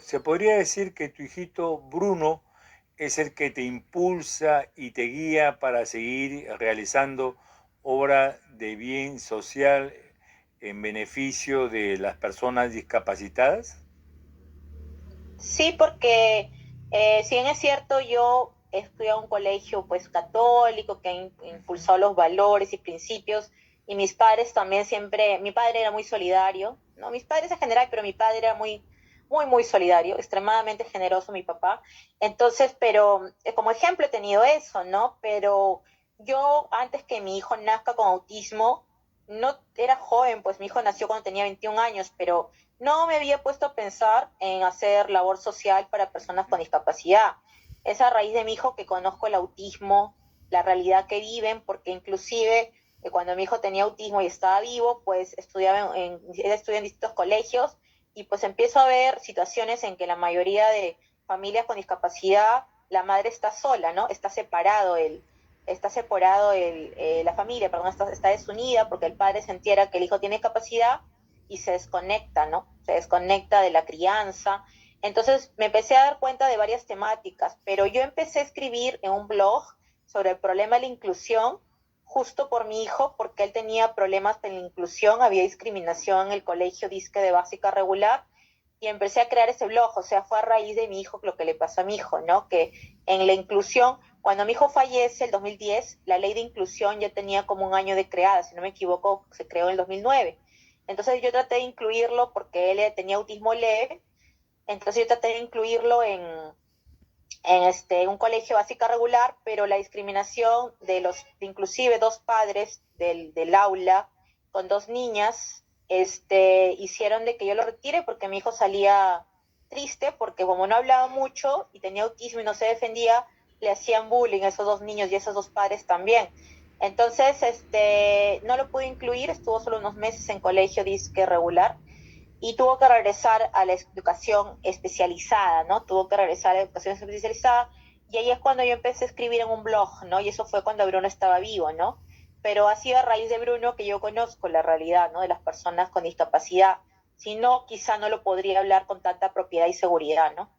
¿Se podría decir que tu hijito Bruno es el que te impulsa y te guía para seguir realizando obra de bien social en beneficio de las personas discapacitadas? Sí, porque si bien es cierto, yo estudié en un colegio pues católico que ha impulsado los valores y principios, y mis padres también siempre, mi padre era muy solidario, ¿no? Mis padres en general, pero mi padre era muy solidario, extremadamente generoso mi papá. Entonces, pero como ejemplo he tenido eso, ¿no? Pero yo antes que mi hijo nazca con autismo, no era joven, pues mi hijo nació cuando tenía 21 años, pero no me había puesto a pensar en hacer labor social para personas con discapacidad. Es a raíz de mi hijo que conozco el autismo, la realidad que viven, porque inclusive cuando mi hijo tenía autismo y estaba vivo, pues él estudia en distintos colegios y pues empiezo a ver situaciones en que la mayoría de familias con discapacidad, la madre está sola, ¿no? La familia, perdón, está desunida porque el padre se entera que el hijo tiene discapacidad y se desconecta, ¿no? Se desconecta de la crianza. Entonces me empecé a dar cuenta de varias temáticas, pero yo empecé a escribir en un blog sobre el problema de la inclusión justo por mi hijo, porque él tenía problemas de la inclusión, había discriminación en el colegio disque de básica regular, y empecé a crear ese blog, o sea, fue a raíz de mi hijo lo que le pasó a mi hijo, ¿no? Que en la inclusión, cuando mi hijo fallece, el 2010, la ley de inclusión ya tenía como un año de creada, si no me equivoco, se creó en el 2009. Entonces yo traté de incluirlo porque él tenía autismo leve, entonces yo traté de incluirlo en un colegio básica regular, pero la discriminación de inclusive dos padres del aula con dos niñas, hicieron de que yo lo retire porque mi hijo salía triste, porque como no hablaba mucho y tenía autismo y no se defendía, le hacían bullying a esos dos niños y a esos dos padres también. Entonces, no lo pude incluir, estuvo solo unos meses en colegio disque regular y tuvo que regresar a la educación especializada, ¿no? Tuvo que regresar a la educación especializada y ahí es cuando yo empecé a escribir en un blog, ¿no? Y eso fue cuando Bruno estaba vivo, ¿no? Pero ha sido a raíz de Bruno que yo conozco la realidad, ¿no? De las personas con discapacidad. Si no, quizá no lo podría hablar con tanta propiedad y seguridad, ¿no?